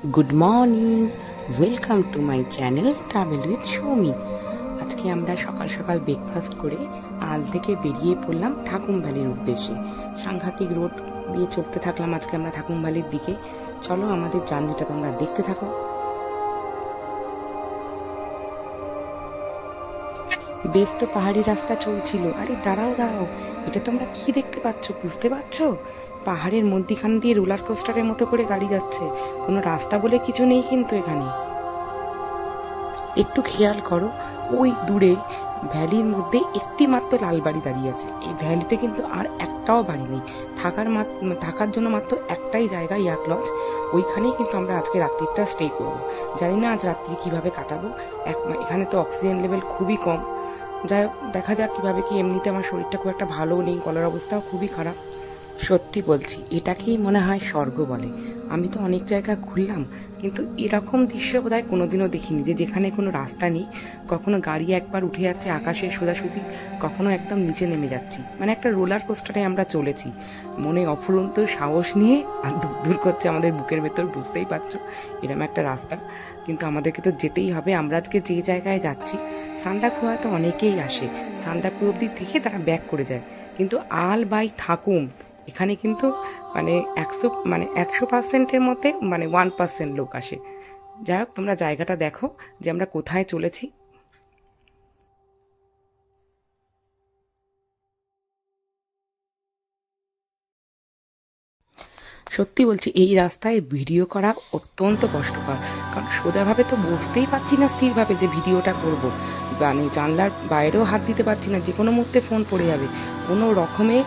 Good morning, welcome to my channel travel with Soumi. আজকে আমরা সকাল সকাল ব্রেকফাস্ট করে আল থেকে বেরিয়ে পড়লাম থাকুম ভ্যালির উদ্দেশ্যে। সাংঘাতিক রোড দিয়ে চলতে থাকলাম আজকে আমরা থাকুম ভ্যালির দিকে। চলো আমাদের জার্নিটা তোমরা দেখতে থাকো। বেশ তো পাহাড়ি রাস্তা চলছিল। আরে দাঁড়াও দাঁড়াও, এটা তোমরা কি দেখতে পাচ্ছ? বুঝতে পারছো? পাহাড়ের মধ্যিখান দিয়ে রোলার কোস্টারের মতো করে গাড়ি যাচ্ছে। কোনো রাস্তা বলে কিছু নেই কিন্তু এখানে। একটু খেয়াল করো, ওই দূরে ভ্যালির মধ্যে একটি মাত্র লাল বাড়ি দাঁড়িয়ে আছে। এই ভ্যালিতে কিন্তু আর একটাও বাড়ি নেই। থাকার জন্য মাত্র একটাই জায়গা, ইয়াক লজ। ওইখানেই কিন্তু আমরা আজকে রাত্রিটা স্টে করবো। জানি না আজ রাত্রি কিভাবে কাটাবো। এখানে তো অক্সিজেন লেভেল খুবই কম। যাই হোক, দেখা যাক কিভাবে কি। এমনিতে আমার শরীরটা খুব একটা ভালো নেই, গলার অবস্থাও খুবই খারাপ। সত্যি বলছি, এটাকেই মনে হয় স্বর্গ বলে। আমি তো অনেক জায়গা ঘুরলাম, কিন্তু এরকম দৃশ্য বোধহয় কোনোদিনও দেখিনি, যে যেখানে কোনো রাস্তা নেই, কখনো গাড়ি একবার উঠে যাচ্ছে আকাশে সোজাসুজি, কখনো একদম নিচে নেমে যাচ্ছি। মানে একটা রোলার কোস্টারে আমরা চলেছি। মনে অফুরন্ত সাহস নিয়ে আর দূর দূর করছে আমাদের বুকের ভেতর, বুঝতেই পারছো এরকম একটা রাস্তা। কিন্তু আমাদেরকে তো যেতেই হবে। আমরা আজকে যে জায়গায় যাচ্ছি, সান্দাকফু তো অনেকেই আসে, সান্দাকফু অবধি থেকে তারা ব্যাক করে যায়। কিন্তু আল বাই থাকুম এখানে কিন্তু মানে 100%-এর মধ্যে 1% লোক আসে। যাই হোক, তোমরা জায়গাটা দেখো যে আমরা কোথায় চলেছি। সত্যি বলছি, এই রাস্তায় ভিডিও করা অত্যন্ত কষ্টকর, কারণ সোজাভাবে তো বসতেই পারছি না স্থিরভাবে যে ভিডিওটা করব। মানে জানলার বাইরেও হাত দিতে পারছি না, যে কোনো মুহূর্তে ফোন পড়ে যাবে। কোনো রকমে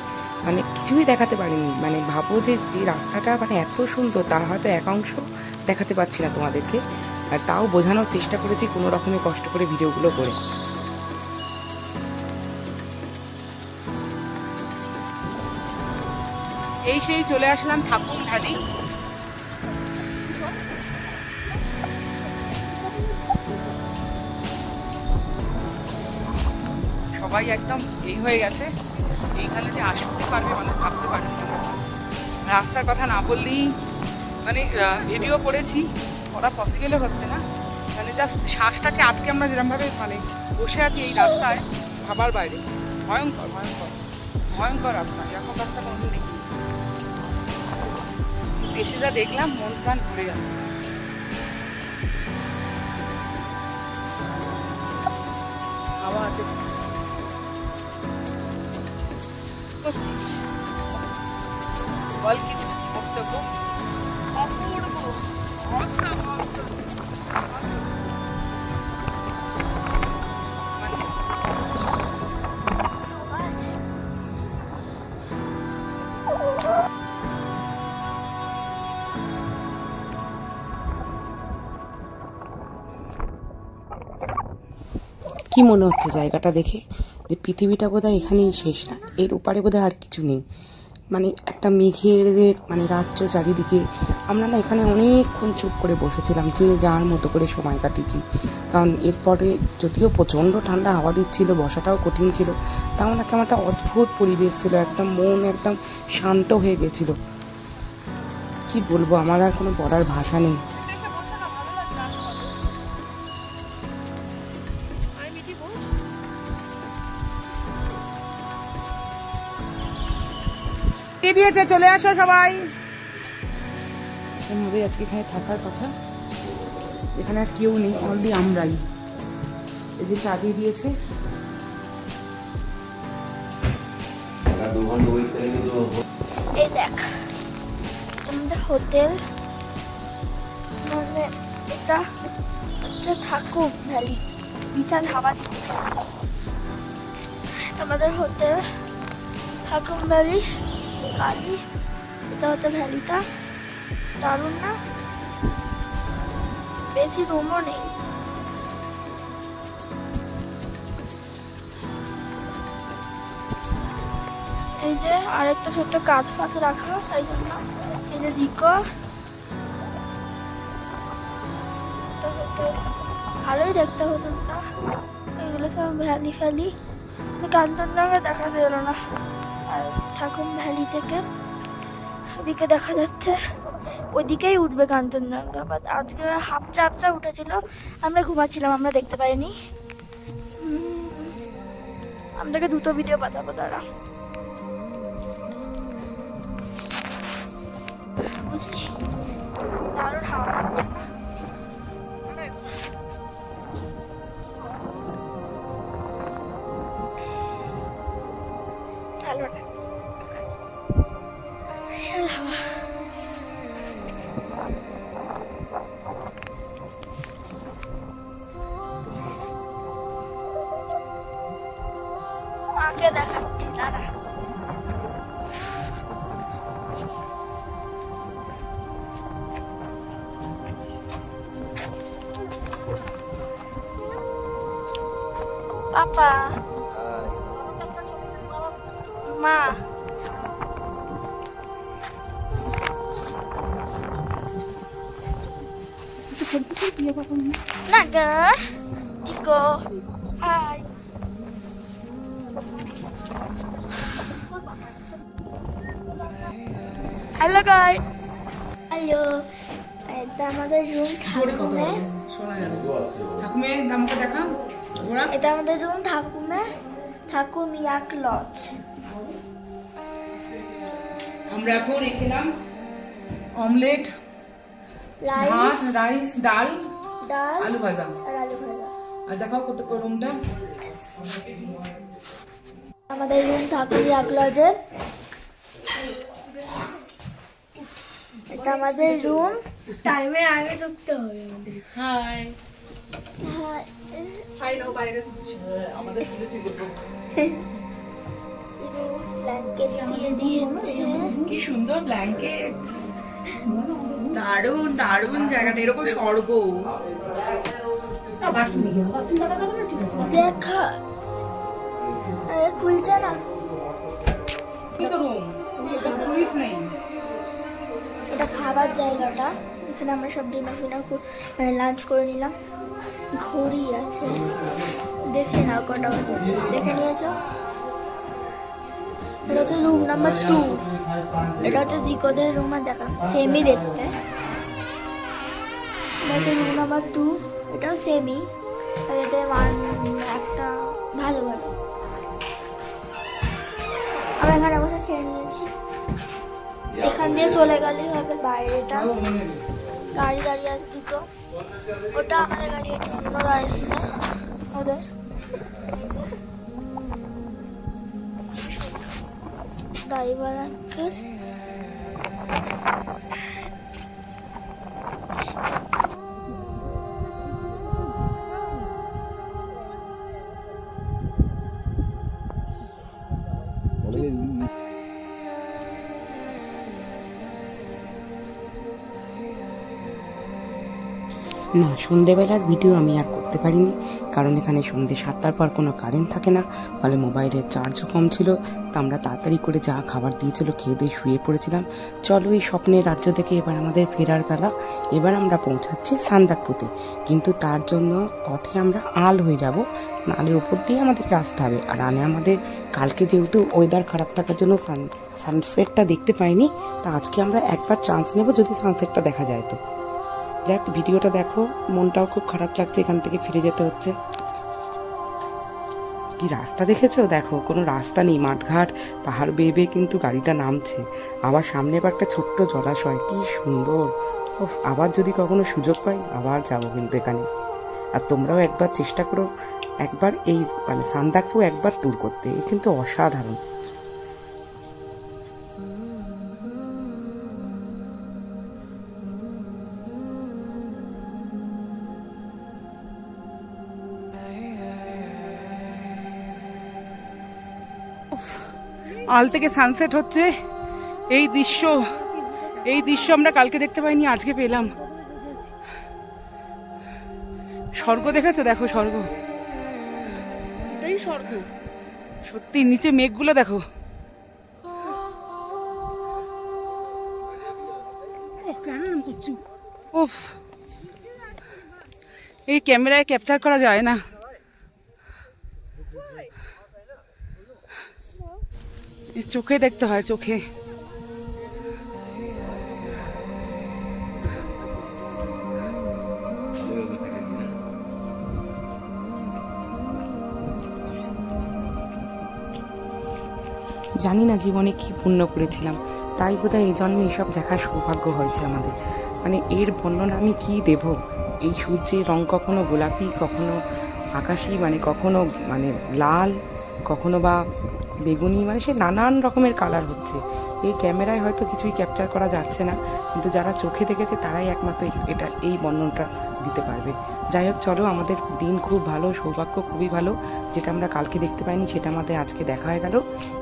কিছুই দেখাতে পারিনি। ভাবো যে রাস্তাটা এত সুন্দর, তার হয়তো একাংশ দেখাতে পারছি না তোমাদেরকে। আর তাও বোঝানোর চেষ্টা করেছি কোনো রকমে কষ্ট করে ভিডিওগুলো করে। এই সেই চলে আসলাম থাকুম ভ্যালি। সবাই একদম এই হয়ে গেছে, এইখানে যে আসতে পারবে মানুষ ভাবতে পারবে না। রাস্তার কথা না বললেই ভিডিও করেছি, করা পসিবলও হচ্ছে না। জাস্ট শ্বাসটাকে আটকে আমরা যেরকমভাবে বসে আছি এই রাস্তায়, ভাবার বাইরে। ভয়ঙ্কর ভয়ঙ্কর ভয়ঙ্কর রাস্তা। এরকম রাস্তা কোনোদিন দেখিনি। এসে যা দেখলাম, মন প্রাণ ভরে গেল। হাওয়া আছে। বল কিছু বক্তব্য। অপূর্ব, অসম অসম অসম। কি মনে হচ্ছে জায়গাটা দেখে যে পৃথিবীটা বোধহয় এখানেই শেষ না, এর ওপারে বোধহয় আর কিছু নেই। একটা মেঘের রাজ্য চারিদিকে। আমরা এখানে অনেকক্ষণ চুপ করে বসেছিলাম, যে যার মতো করে সময় কাটিয়েছি। কারণ এরপরে যদিও প্রচণ্ড ঠান্ডা হাওয়া দিচ্ছিল, বসাটাও কঠিন ছিল, তাও কেমন একটা অদ্ভুত পরিবেশ ছিল। একদম মন একদম শান্ত হয়ে গেছিল। কি বলবো, আমার আর কোনো বলার ভাষা নেই। দিয়েছে, চলে আসো সবাই। এমনভাবে আজকে এখানে থাকার কথা। এখানে আর কেউ নেই, অনলি আমরাই। এই যে চা দিয়ে দিয়েছে। এই দেখ আমাদের হোটেল, এটা হচ্ছে থাকুম ভ্যালি। বিশাল হাওয়া দিচ্ছে। আমাদের হোটেল থাকুম ভ্যালি কালি। এটা হচ্ছে ভ্যালিটা। দারুণ না? বেশি রুমও নেই। এই যে আরেকটা ছোট্ট কাজ ফাঁক রাখা, তাই জন্য এই যে দিকো ভালোই দেখতে হতো না। এগুলো সব ভ্যালি ফ্যালি। কাঞ্চনজঙ্ঘা দেখা গেল না। আর থাকুম ভ্যালি থেকে এদিকে দেখা যাচ্ছে ওইদিকেই উঠবে কাঞ্চনজঙ্ঘা, বাট আজকে হাফচা হাফচা উঠেছিল, আমরা ঘুমাচ্ছিলাম, আমরা দেখতে পাইনি। আমাদেরকে দুটো ভিডিও পাঠাবো তারা, বুঝলি? দারুণ হাওয়া চলছে না? ভালো লাগছে, বিশাল হাওয়া। মাকে দেখাচ্ছি দাঁড়া। পাপা, মা, Naga, Chico, hi. Hello guys. Hello. এটা আমাদের রুম ঠাকুমে। ঠাকুমে নামটা দেখা। এটা আমাদের রুম ঠাকুমে, ঠাকুম ইয়াক লজ। আমরা এখন খেলাম অমলেট, ভাত, রাইস, ডাল, আলু ভাজা আর আলু ভাজা। আর দেখাও কত রুমটা। আমাদের রুম ঠাকুম ইয়াক লজে। এটা আমাদের রুম, টাইমের আগে ঢুকতে হবে আমাদের। হাই হাই নো বাইরে আমাদের শুনে ছিল ব্ল্যাঙ্কেট দিয়ে দিয়েছে, কি সুন্দর ব্ল্যাঙ্কেট, দারুণ দারুণ জায়গাটা, এরকম স্বর্গ। দেখা খুলছে না, এটা খাবার জায়গাটা, এখানে আমরা সব ডিনার ফিনার মানে লাঞ্চ করে নিলাম। ঘড়ি আছে, দেখে নাও কটা দেখে নিয়েছ। এটা হচ্ছে রুম নাম্বার 2, এটা হচ্ছে জিকোদের রুম, আর দেখা সেমই দেখতে। এটা হচ্ছে রুম নাম্বার 2, এটাও সেমই, আর এটা একটা ভালো ভালো। আমরা এখানে বসে খেয়ে নিয়েছি, এখান দিয়ে চলে গেলেই হবে বাইরেটা। গাড়ি দাঁড়িয়ে আছে দুটো, ওটা আমাদের গাড়ি, এটা অন্যরা এসছে ওদের। ড্রাইভার আঙ্কেল না, সন্ধেবেলার ভিডিও আমি আর করতে পারিনি, কারণ এখানে সন্ধে 7টার পর কোনো কারেন্ট থাকে না, ফলে মোবাইলের চার্জও কম ছিল। তো আমরা তাড়াতাড়ি করে যা খাবার দিয়েছিল খেয়ে দিয়ে শুয়ে পড়েছিলাম। চলো এই স্বপ্নের রাজ্য থেকে এবার আমাদের ফেরার বেলা। এবার আমরা পৌঁছাচ্ছি সান্দাকপুতে, কিন্তু তার জন্য পথে আমরা আল হয়ে যাব, আলের উপর দিয়ে আমাদেরকে আসতে হবে। আর আলে আমাদের কালকে যেহেতু ওয়েদার খারাপ থাকার জন্য সানসেটটা দেখতে পাইনি, তা আজকে আমরা একবার চান্স নেব, যদি সানসেটটা দেখা যায় তো। যাক, ভিডিওটা দেখো, মনটাও খুব খারাপ লাগছে, এখান থেকে ফিরে যেতে হচ্ছে। কি রাস্তা দেখেছো, দেখো কোনো রাস্তা নেই, মাঠঘাট পাহাড় বেয়ে বেয়ে কিন্তু গাড়িটা নামছে। আবার সামনে আবার একটা ছোট্ট জলাশয়, কি সুন্দর। আবার যদি কখনো সুযোগ পাই আবার যাবো কিন্তু এখানে। আর তোমরাও একবার চেষ্টা করো, একবার এই মানে সান্দাকপু একবার ট্যুর করতে, এই কিন্তু অসাধারণ। আল থেকে সানসেট হচ্ছে, এই দৃশ্য আমরা কালকে দেখতে পাইনি, আজকে পেলাম। স্বর্গ দেখেছো, দেখো স্বর্গ, এটাই স্বর্গ সত্যি। নিচে মেঘগুলো দেখো, উফ, এই ক্যামেরায় ক্যাপচার করা যায় না। চোখে দেখতে হয়, চোখে। জানি না জীবনে কি পুণ্য করেছিলাম, তাই বোধহয় এই জন্মে এইসব দেখার সৌভাগ্য হয়েছে আমাদের। মানে এর বর্ণনা আমি কি দেব। এই সূর্যের রং কখনো গোলাপি, কখনো আকাশি, মানে কখনো মানে লাল, কখনো বা বেগুনি, মানে সে নানান রকমের কালার হচ্ছে। এই ক্যামেরায় হয়তো কিছুই ক্যাপচার করা যাচ্ছে না, কিন্তু যারা চোখে দেখেছে তারাই একমাত্র এই বর্ণনটা দিতে পারবে। যাই হোক, চলো, আমাদের দিন খুব ভালো, সৌভাগ্য খুবই ভালো। যেটা আমরা কালকে দেখতে পাইনি সেটা আমাদের আজকে দেখা হয়ে গেল।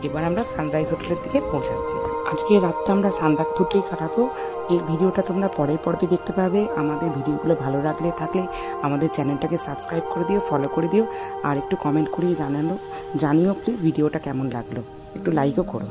এবার আমরা সানরাইজ হোটেলের দিকে পৌঁছাচ্ছি। আজকে রাতটা আমরা সান্দাকপুরটাই কাটাবো। এই ভিডিওটা তোমরা পরের পর্বে দেখতে পাবে। আমাদের ভিডিওগুলো ভালো থাকলে আমাদের চ্যানেলটাকে সাবস্ক্রাইব করে দিও, ফলো করে দিও, আর একটু কমেন্ট করিয়ে জানিও প্লিজ ভিডিওটা কেমন লাগলো। একটু লাইকও করো।